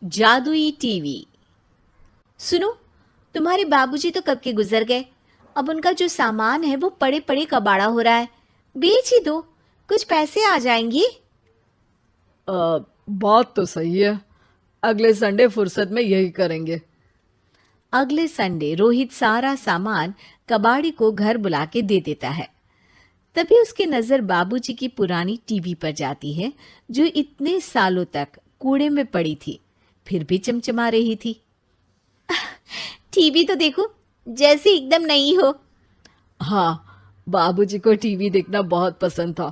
जादुई टीवी। सुनो, तुम्हारे बाबूजी तो कब के गुजर गए। अब उनका जो सामान है वो पड़े पड़े कबाड़ा हो रहा है। बेच ही दो, कुछ पैसे आ जाएंगे। बात तो सही है। अगले संडे फुर्सत में यही करेंगे। अगले संडे रोहित सारा सामान कबाड़ी को घर बुला के दे देता है। तभी उसकी नजर बाबूजी की पुरानी टीवी पर जाती है, जो इतने सालों तक कूड़े में पड़ी थी, फिर भी चमचमा रही थी। टीवी तो देखो, जैसे एकदम नई हो। हाँ, बाबूजी को टीवी देखना बहुत पसंद था।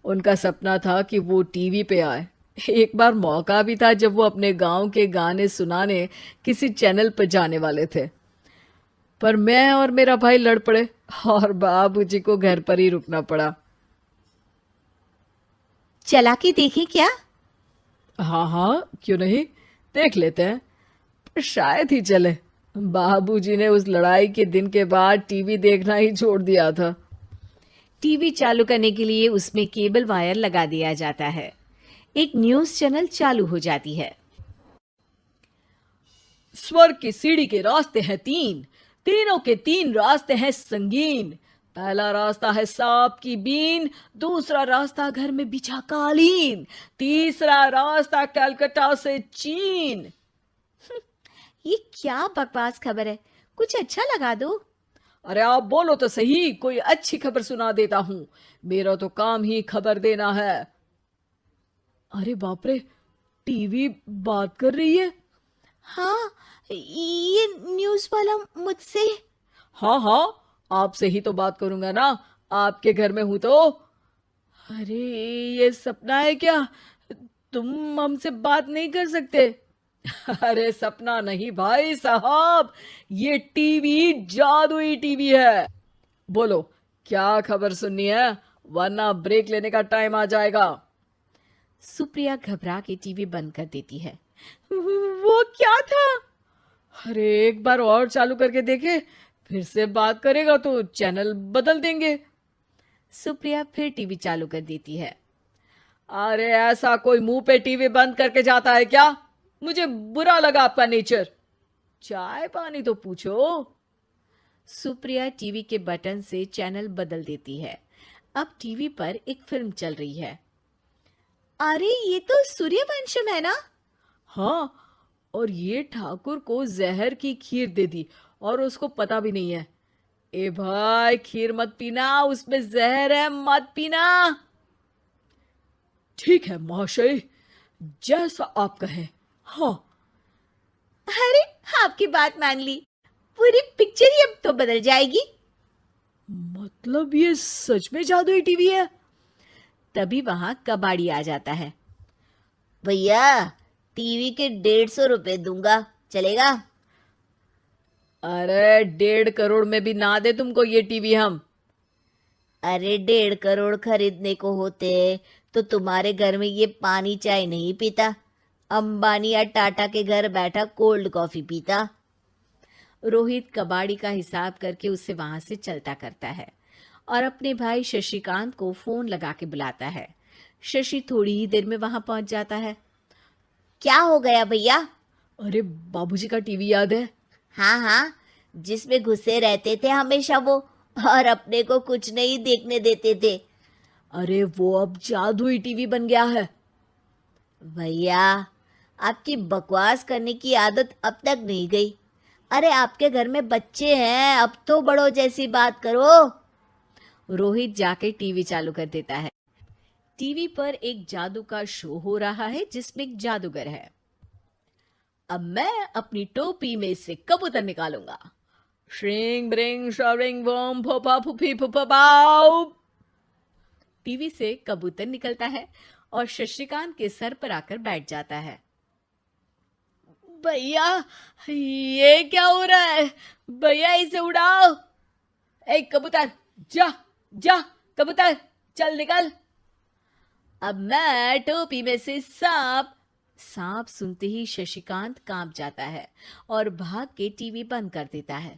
उनका सपना था कि वो टीवी पे आए। एक बार मौका भी था जब वो अपने गांव के गाने सुनाने किसी चैनल पर जाने वाले थे, पर मैं और मेरा भाई लड़ पड़े और बाबूजी को घर पर ही रुकना पड़ा। चला के देखें क्या? हाँ हाँ, क्यों नहीं, देख लेते हैं। पर शायद ही चले। बाबूजी ने उस लड़ाई के दिन के बाद टीवी देखना ही छोड़ दिया था। टीवी चालू करने के लिए उसमें केबल वायर लगा दिया जाता है। एक न्यूज चैनल चालू हो जाती है। स्वर्ग की सीढ़ी के रास्ते हैं तीन, तीनों के तीन रास्ते हैं संगीन। पहला रास्ता है सांप की बीन, दूसरा रास्ता घर में बिछा कालीन, तीसरा रास्ता कलकत्ता से चीन। ये क्या बकवास खबर है, कुछ अच्छा लगा दो। अरे आप बोलो तो सही, कोई अच्छी खबर सुना देता हूं। मेरा तो काम ही खबर देना है। अरे बाप रे, टीवी बात कर रही है। हाँ, ये न्यूज वाला मुझसे। हाँ हाँ, आपसे ही तो बात करूंगा ना, आपके घर में हूं तो। अरे, ये सपना है क्या? तुम हमसे बात नहीं कर सकते? अरे सपना नहीं भाई साहब, ये टीवी जादुई टीवी है। बोलो, क्या खबर सुननी है, वरना ब्रेक लेने का टाइम आ जाएगा। सुप्रिया घबरा के टीवी बंद कर देती है। वो क्या था? अरे एक बार और चालू करके देखे, फिर से बात करेगा तो चैनल बदल देंगे। सुप्रिया फिर टीवी चालू कर देती है। अरे ऐसा कोई मुंह पे टीवी बंद करके जाता है क्या? मुझे बुरा लगा आपका नेचर। चाय पानी तो पूछो। सुप्रिया टीवी के बटन से चैनल बदल देती है। अब टीवी पर एक फिल्म चल रही है। अरे ये तो सूर्यवंशम है ना? हाँ, और ये ठाकुर को जहर की खीर दे दी और उसको पता भी नहीं है। ए भाई, खीर मत पीना, उसमें जहर है, मत पीना। ठीक है महाशय, जैसा आप कहें। हाँ। अरे, आपकी बात मान ली, पूरी पिक्चर ही अब तो बदल जाएगी। मतलब ये सच में जादुई टीवी है? तभी वहां कबाड़ी आ जाता है। भैया, टीवी के 150 रुपए दूंगा, चलेगा? अरे 1.5 करोड़ में भी ना दे तुमको ये टीवी हम। अरे 1.5 करोड़ खरीदने को होते तो तुम्हारे घर में ये पानी चाय नहीं पीता, अंबानी या टाटा के घर बैठा कोल्ड कॉफी पीता। रोहित कबाड़ी का हिसाब करके उसे वहां से चलता करता है और अपने भाई शशिकांत को फोन लगा के बुलाता है। शशि थोड़ी ही देर में वहां पहुंच जाता है। क्या हो गया भैया? अरे बाबूजी का टीवी याद है? हाँ हाँ, जिसमें घुसे रहते थे हमेशा वो, और अपने को कुछ नहीं देखने देते थे। अरे वो अब जादुई टीवी बन गया है। भैया, आपकी बकवास करने की आदत अब तक नहीं गई। अरे आपके घर में बच्चे हैं, अब तो बड़ों जैसी बात करो। रोहित जाके टीवी चालू कर देता है। टीवी पर एक जादू का शो हो रहा है जिसमें एक जादूगर है। अब मैं अपनी टोपी में से कबूतर निकालूंगा। श्रिंग ब्रिंग शरिंग बम फोपा फुफी फुफा पाउ। टीवी से कबूतर निकलता है और शशिकांत के सर पर आकर बैठ जाता है। भैया, ये क्या हो रहा है? भैया इसे उड़ाओ। ए कबूतर, जा जा, कबूतर चल निकल। अब मैं टोपी में से सांप। सांप सुनते ही शशिकांत कांप जाता है और भाग के टीवी बंद कर देता है।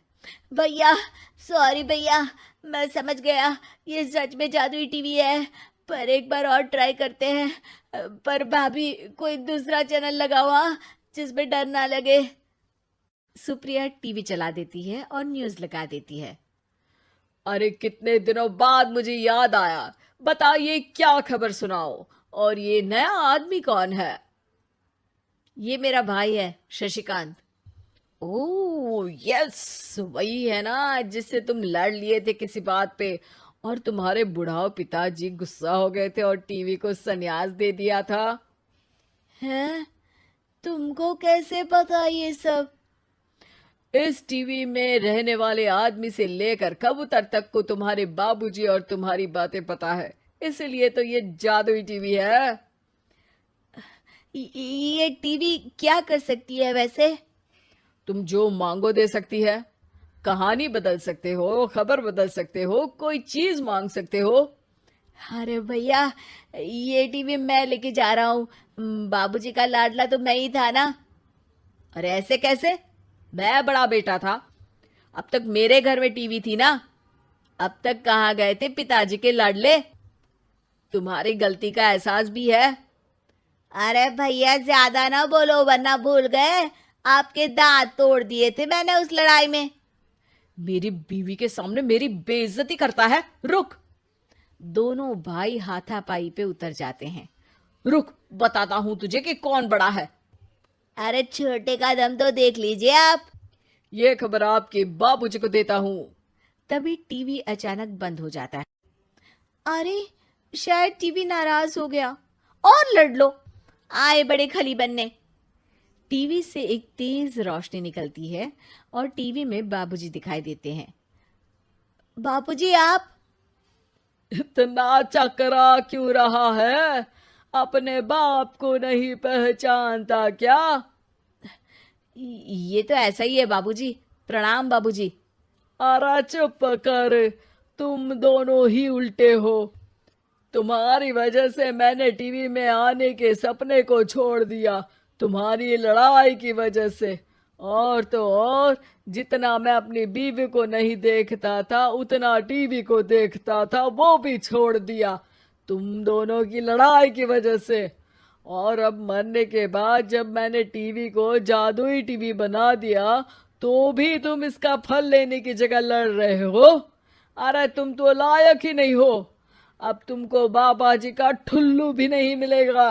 भैया, सॉरी भैया, मैं समझ गया ये सच में जादुई टीवी है, पर एक बार और ट्राई करते हैं। पर भाभी, कोई दूसरा चैनल लगा हुआ, जिसमें डर ना लगे। सुप्रिया टीवी चला देती है और न्यूज लगा देती है। अरे कितने दिनों बाद मुझे याद आया, बताइए क्या खबर सुनाओ। और ये नया आदमी कौन है? ये मेरा भाई है शशिकांत। ओह यस, वही है ना जिससे तुम लड़ लिए थे किसी बात पे, और तुम्हारे बुढ़ाओ पिताजी गुस्सा हो गए थे और टीवी को संन्यास दे दिया था। हैं? तुमको कैसे पता ये सब? इस टीवी में रहने वाले आदमी से लेकर कबूतर तक को तुम्हारे बाबूजी और तुम्हारी बातें पता है, इसलिए तो ये जादुई टीवी है। ये टीवी क्या कर सकती है वैसे? तुम जो मांगो दे सकती है। कहानी बदल सकते हो, खबर बदल सकते हो, कोई चीज मांग सकते हो। अरे भैया, ये टीवी मैं लेके जा रहा हूँ। बाबूजी का लाडला तो मैं ही था ना। अरे ऐसे कैसे? मैं बड़ा बेटा था, अब तक मेरे घर में टीवी थी ना। अब तक कहाँ गए थे पिताजी के लाडले? तुम्हारी गलती का एहसास भी है। अरे भैया, ज्यादा ना बोलो वरना भूल गए आपके दांत तोड़ दिए थे मैंने उस लड़ाई में। मेरी बीवी के सामने मेरी बेइज्जती करता है। रुक दोनों भाई हाथापाई पे उतर जाते हैं। रुक, बताता हूं तुझे कि कौन बड़ा है। अरे छोटे का दम तो देख लीजिए आप। ये खबर आपके बाबूजी को देता हूं। तभी टीवी अचानक बंद हो जाता है। अरे शायद टीवी नाराज हो गया। और लड़ लो, आए बड़े खली बनने। टीवी से एक तेज रोशनी निकलती है और टीवी में बाबूजी दिखाई देते हैं। बापूजी आप? इतना चकरा क्यों रहा है? अपने बाप को नहीं पहचानता क्या? ये तो ऐसा ही है बाबूजी। प्रणाम बाबूजी। अरे चुप कर, तुम दोनों ही उल्टे हो। तुम्हारी वजह से मैंने टीवी में आने के सपने को छोड़ दिया, तुम्हारी लड़ाई की वजह से। और तो और, जितना मैं अपनी बीवी को नहीं देखता था उतना टीवी को देखता था, वो भी छोड़ दिया तुम दोनों की लड़ाई की वजह से। और अब मरने के बाद जब मैंने टीवी को जादुई टीवी बना दिया तो भी तुम इसका फल लेने की जगह लड़ रहे हो। अरे तुम तो लायक ही नहीं हो। अब तुमको बाबा जी का ठुल्लू भी नहीं मिलेगा।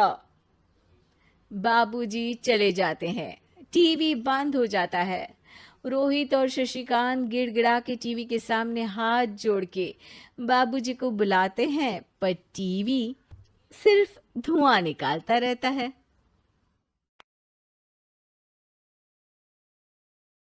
बाबूजी चले जाते हैं। टीवी बंद हो जाता है। रोहित और शशिकांत गिड़गिड़ा के टीवी के सामने हाथ जोड़ के बाबूजी को बुलाते हैं, पर टीवी सिर्फ धुआं निकालता रहता है।